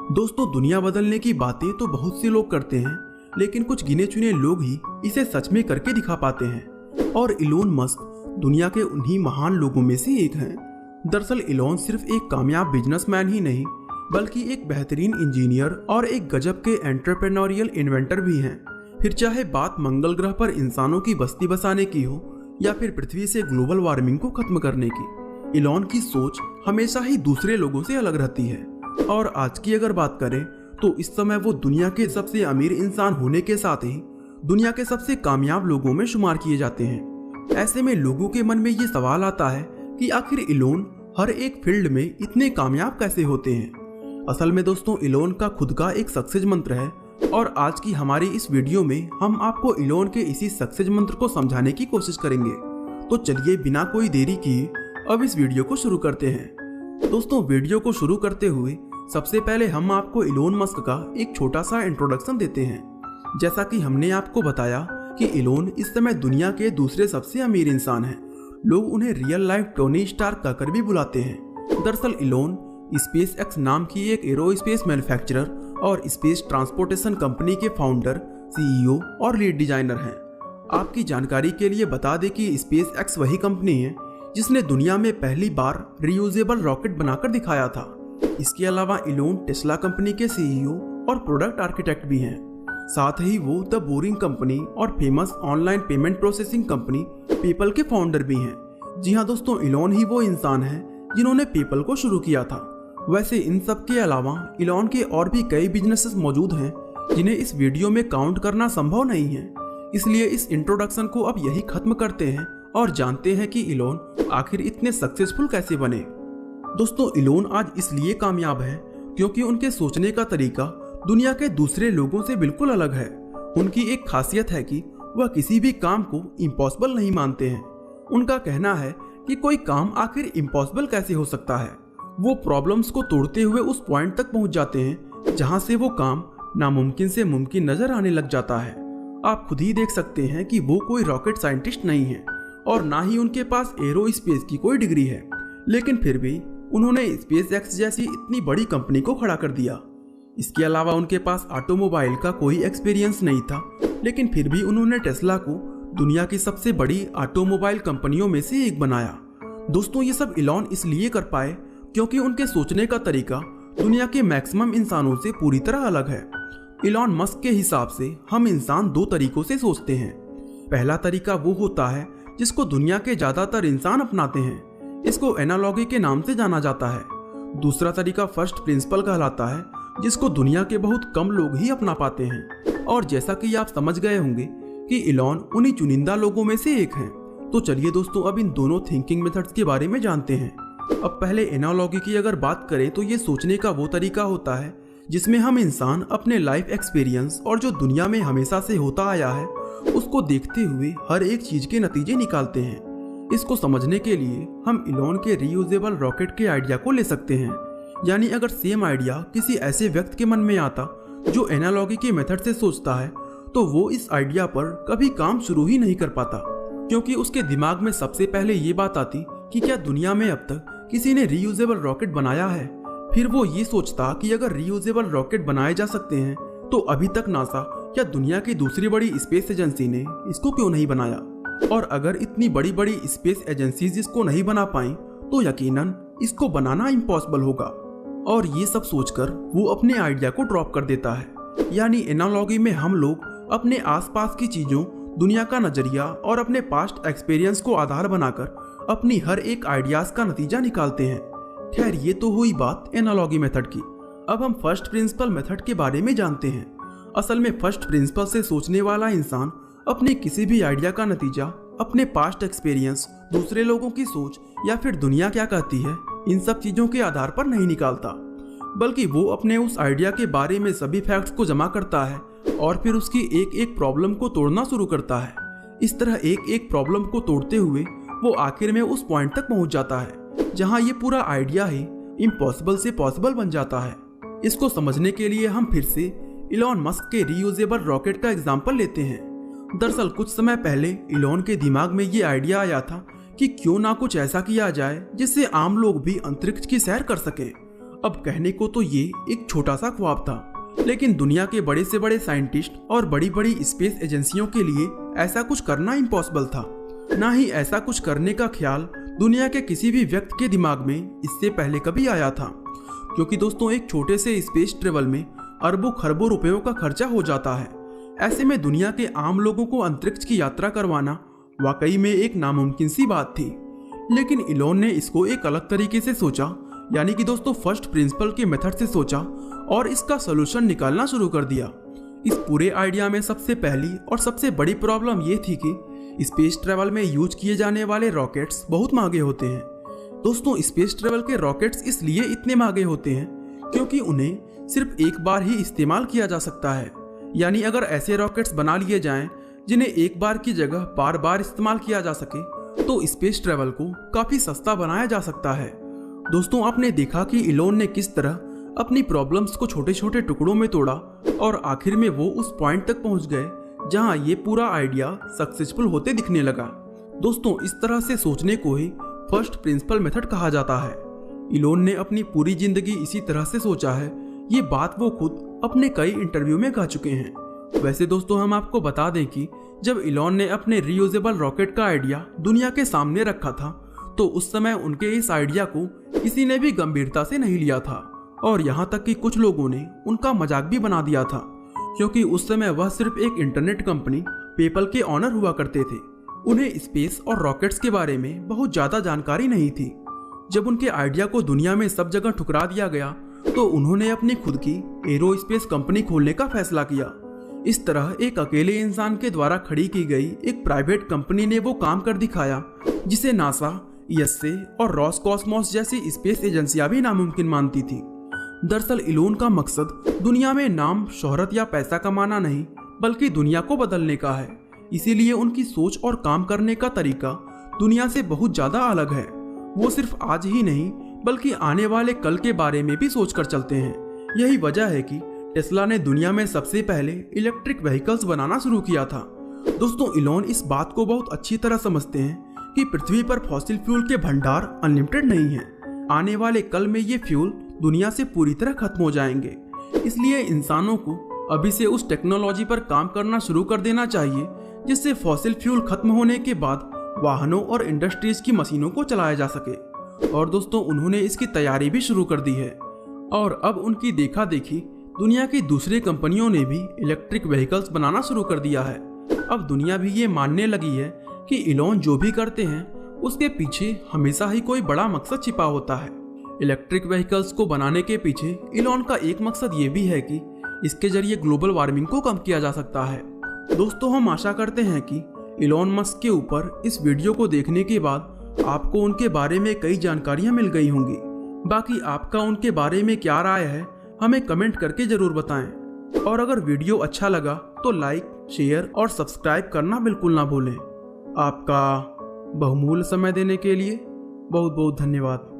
दोस्तों, दुनिया बदलने की बातें तो बहुत से लोग करते हैं, लेकिन कुछ गिने चुने लोग ही इसे सच में करके दिखा पाते हैं। और इलोन मस्क दुनिया के उन्हीं महान लोगों में से एक हैं। दरअसल इलोन सिर्फ एक कामयाब बिजनेसमैन ही नहीं, बल्कि एक बेहतरीन इंजीनियर और एक गजब के एंटरप्रेन्योरियल इन्वेंटर भी हैं। फिर चाहे बात मंगल ग्रह पर इंसानों की बस्ती बसाने की हो या फिर पृथ्वी से ग्लोबल वार्मिंग को खत्म करने की, इलोन की सोच हमेशा ही दूसरे लोगों से अलग रहती है। और आज की अगर बात करें तो इस समय वो दुनिया के सबसे अमीर इंसान होने के साथ ही दुनिया के सबसे कामयाब लोगों में शुमार किए जाते हैं। ऐसे में लोगों के मन में ये सवाल आता है कि आखिर इलोन हर एक फील्ड में इतने कामयाब कैसे होते हैं। असल में दोस्तों, इलोन का खुद का एक सक्सेस मंत्र है और आज की हमारी इस वीडियो में हम आपको इलोन के इसी सक्सेस मंत्र को समझाने की कोशिश करेंगे। तो चलिए बिना कोई देरी किए अब इस वीडियो को शुरू करते हैं। दोस्तों, वीडियो को शुरू करते हुए सबसे पहले हम आपको इलोन मस्क का एक छोटा सा इंट्रोडक्शन देते हैं। जैसा कि हमने आपको बताया कि इलोन इस समय दुनिया के दूसरे सबसे अमीर इंसान हैं। लोग उन्हें रियल लाइफ टोनी स्टार्क कहकर भी बुलाते हैं। दरअसल इलोन स्पेस एक्स नाम की एक एरोस्पेस मैन्युफैक्चरर और स्पेस ट्रांसपोर्टेशन कंपनी के फाउंडर, सीईओ और लीड डिजाइनर हैं। आपकी जानकारी के लिए बता दें कि स्पेस एक्स वही कंपनी है जिसने दुनिया में पहली बार रियूजेबल रॉकेट बनाकर दिखाया था। इसके अलावा इलोन टेस्ला कंपनी के सीईओ और प्रोडक्ट आर्किटेक्ट भी हैं। साथ ही वो द बोरिंग कंपनी और famous online payment processing company PayPal के फाउंडर भी हैं। जी हाँ दोस्तों, इलोन ही वो इंसान है जिन्होंने पेपल को शुरू किया था। वैसे इन सब के अलावा इलोन के और भी कई बिजनेसेस मौजूद हैं जिन्हें इस वीडियो में काउंट करना संभव नहीं है। इसलिए इस इंट्रोडक्शन को अब यही खत्म करते हैं और जानते हैं कि इलोन आखिर इतने सक्सेसफुल कैसे बने। दोस्तों, इलोन आज इसलिए कामयाब है क्योंकि उनके सोचने का तरीका दुनिया के दूसरे लोगों से बिल्कुल अलग है। उनकी एक खासियत है कि वह किसी भी काम को इम्पॉसिबल नहीं मानते हैं। उनका कहना है कि कोई काम आखिर इम्पॉसिबल कैसे हो सकता है। वो प्रॉब्लम्स को तोड़ते हुए उस पॉइंट तक पहुंच जाते हैं जहां से वो काम नामुमकिन से मुमकिन नजर आने लग जाता है। आप खुद ही देख सकते हैं कि वो कोई रॉकेट साइंटिस्ट नहीं है और ना ही उनके पास एरोस्पेस की कोई डिग्री है, लेकिन फिर भी उन्होंने स्पेस एक्स जैसी इतनी बड़ी कंपनी को खड़ा कर दिया। इसके अलावा उनके पास ऑटोमोबाइल का कोई एक्सपीरियंस नहीं था, लेकिन फिर भी उन्होंने टेस्ला को दुनिया की सबसे बड़ी ऑटोमोबाइल कंपनियों में से एक बनाया। दोस्तों, ये सब इलोन इसलिए कर पाए क्योंकि उनके सोचने का तरीका दुनिया के मैक्सिमम इंसानों से पूरी तरह अलग है। इलोन मस्क के हिसाब से हम इंसान दो तरीकों से सोचते हैं। पहला तरीका वो होता है जिसको दुनिया के ज्यादातर इंसान अपनाते हैं। इसको एनालॉगी के नाम से जाना जाता है। दूसरा तरीका फर्स्ट प्रिंसिपल कहलाता है, जिसको दुनिया के बहुत कम लोग ही अपना पाते हैं। और जैसा कि आप समझ गए होंगे कि इलोन उन्हीं चुनिंदा लोगों में से एक हैं। तो चलिए दोस्तों, अब इन दोनों थिंकिंग मेथड्स के बारे में जानते हैं। अब पहले एनालॉगी की अगर बात करें तो ये सोचने का वो तरीका होता है जिसमें हम इंसान अपने लाइफ एक्सपीरियंस और जो दुनिया में हमेशा से होता आया है उसको देखते हुए हर एक चीज के नतीजे निकालते हैं। इसको समझने के लिए हम इलोन के रीयूजेबल रॉकेट के आइडिया को ले सकते हैं। यानी अगर सेम आइडिया किसी ऐसे व्यक्ति के मन में आता जो एनालॉगी के मेथड से सोचता है, तो वो इस आइडिया पर कभी काम शुरू ही नहीं कर पाता, क्योंकि उसके दिमाग में सबसे पहले ये बात आती कि क्या दुनिया में अब तक किसी ने रीयूजेबल रॉकेट बनाया है। फिर वो ये सोचता कि अगर रीयूजेबल रॉकेट बनाए जा सकते हैं तो अभी तक नासा या दुनिया की दूसरी बड़ी स्पेस एजेंसी ने इसको क्यों नहीं बनाया। और अगर इतनी बड़ी बड़ी स्पेस एजेंसीज इसको नहीं बना पाई तो यकीनन इसको बनाना इम्पॉसिबल होगा। और ये सब सोचकर वो अपने आइडिया को ड्रॉप कर देता है। यानी एनालॉगी में हम लोग अपने आसपास की चीजों, दुनिया का नजरिया और अपने पास्ट एक्सपीरियंस को आधार बनाकर अपनी हर एक आइडियाज का नतीजा निकालते हैं। खैर, ये तो हुई बात एनालॉगी मेथड की। अब हम फर्स्ट प्रिंसिपल मेथड के बारे में जानते हैं। असल में फर्स्ट प्रिंसिपल से सोचने वाला इंसान अपने किसी भी आइडिया का नतीजा अपने पास्ट एक्सपीरियंस, दूसरे लोगों की सोच या फिर दुनिया क्या कहती है, इन सब चीजों के आधार पर नहीं निकालता, बल्कि वो अपने उस आइडिया के बारे में सभी फैक्ट्स को जमा करता है और फिर उसकी एक एक प्रॉब्लम को तोड़ना शुरू करता है। इस तरह एक एक प्रॉब्लम को तोड़ते हुए वो आखिर में उस पॉइंट तक पहुंच जाता है जहां ये पूरा आइडिया ही इम्पॉसिबल से पॉसिबल बन जाता है। इसको समझने के लिए हम फिर से इलोन मस्क के रीयूजेबल रॉकेट का एग्जाम्पल लेते हैं। दरअसल कुछ समय पहले इलोन के दिमाग में ये आइडिया आया था कि क्यों ना कुछ ऐसा किया जाए जिससे आम लोग भी अंतरिक्ष की सैर कर सके। अब कहने को तो ये एक छोटा सा ख्वाब था, लेकिन दुनिया के बड़े से बड़े साइंटिस्ट और बड़ी बड़ी स्पेस एजेंसियों के लिए ऐसा कुछ करना इम्पॉसिबल था। ना ही ऐसा कुछ करने का ख्याल दुनिया के किसी भी व्यक्ति के दिमाग में इससे पहले कभी आया था, क्योंकि दोस्तों एक छोटे से स्पेस ट्रेवल में अरबों खरबों रुपयों का खर्चा हो जाता है। ऐसे में दुनिया के आम लोगों को अंतरिक्ष की यात्रा करवाना वाकई में एक नामुमकिन सी बात थी। लेकिन इलोन ने इसको एक अलग तरीके से सोचा, यानी कि दोस्तों फर्स्ट प्रिंसिपल के मेथड से सोचा और इसका सोल्यूशन निकालना शुरू कर दिया। इस पूरे आइडिया में सबसे पहली और सबसे बड़ी प्रॉब्लम ये थी कि स्पेस ट्रेवल में यूज किए जाने वाले रॉकेट्स बहुत महंगे होते हैं। दोस्तों स्पेस ट्रेवल के रॉकेट्स इसलिए इतने महंगे होते हैं क्योंकि उन्हें सिर्फ एक बार ही इस्तेमाल किया जा सकता है। यानी अगर ऐसे रॉकेट्स बना लिए जाएं जिन्हें एक बार की जगह बार बार इस्तेमाल किया जा सके तो स्पेस ट्रेवल को काफी सस्ता बनाया जा सकता है। दोस्तों आपने देखा कि इलोन ने किस तरह अपनी प्रॉब्लम्स को छोटे छोटे टुकड़ों में तोड़ा और आखिर में वो उस पॉइंट तक पहुंच गए जहां ये पूरा आइडिया सक्सेसफुल होते दिखने लगा। दोस्तों इस तरह से सोचने को ही फर्स्ट प्रिंसिपल मेथड कहा जाता है। इलोन ने अपनी पूरी जिंदगी इसी तरह से सोचा है। ये बात वो खुद अपने कई इंटरव्यू में कह चुके हैं। वैसे दोस्तों हम आपको बता दें कि जब इलोन ने अपने रीयूजेबल रॉकेट का आइडिया दुनिया के सामने रखा था तो उस समय उनके इस आइडिया को किसी ने भी गंभीरता से नहीं लिया था और यहाँ तक कि कुछ लोगों ने उनका मजाक भी बना दिया था, क्योंकि उस समय वह सिर्फ एक इंटरनेट कंपनी पेपल के ऑनर हुआ करते थे। उन्हें स्पेस और रॉकेट्स के बारे में बहुत ज़्यादा जानकारी नहीं थी। जब उनके आइडिया को दुनिया में सब जगह ठुकरा दिया गया तो उन्होंने अपनी खुद की एरोस्पेस कंपनी खोलने का फैसला किया। इस तरह एक अकेले इंसान के द्वारा खड़ी की गई एक प्राइवेट कंपनी ने वो काम कर दिखाया जिसे नासा, ईएसए और रॉसकॉस्मोस जैसी स्पेस एजेंसियां भी नामुमकिन मानती थी। दरअसल इलोन का मकसद दुनिया में नाम, शोहरत या पैसा कमाना नहीं बल्कि दुनिया को बदलने का है। इसीलिए उनकी सोच और काम करने का तरीका दुनिया से बहुत ज्यादा अलग है। वो सिर्फ आज ही नहीं बल्कि आने वाले कल के बारे में भी सोच कर चलते हैं। यही वजह है कि टेस्ला ने दुनिया में सबसे पहले इलेक्ट्रिक व्हीकल्स बनाना शुरू किया था। दोस्तों इलोन इस बात को बहुत अच्छी तरह समझते हैं कि पृथ्वी पर फॉसिल फ्यूल के भंडार अनलिमिटेड नहीं हैं। आने वाले कल में ये फ्यूल दुनिया से पूरी तरह खत्म हो जाएंगे। इसलिए इंसानों को अभी से उस टेक्नोलॉजी पर काम करना शुरू कर देना चाहिए जिससे फॉसिल फ्यूल खत्म होने के बाद वाहनों और इंडस्ट्रीज की मशीनों को चलाया जा सके। और दोस्तों उन्होंने इसकी तैयारी भी शुरू कर दी है और अब उनकी देखा देखी दुनिया की दूसरी कंपनियों ने भी इलेक्ट्रिक व्हीकल्स बनाना शुरू कर दिया है। अब दुनिया भी ये मानने लगी है कि इलोन जो भी करते हैं उसके पीछे हमेशा ही कोई बड़ा मकसद छिपा होता है। इलेक्ट्रिक व्हीकल्स को बनाने के पीछे इलोन का एक मकसद ये भी है कि इसके जरिए ग्लोबल वार्मिंग को कम किया जा सकता है। दोस्तों हम आशा करते हैं कि इलोन मस्क के ऊपर इस वीडियो को देखने के बाद आपको उनके बारे में कई जानकारियां मिल गई होंगी। बाकी आपका उनके बारे में क्या राय है हमें कमेंट करके जरूर बताएं। और अगर वीडियो अच्छा लगा तो लाइक, शेयर और सब्सक्राइब करना बिल्कुल ना भूलें। आपका बहुमूल्य समय देने के लिए बहुत बहुत धन्यवाद।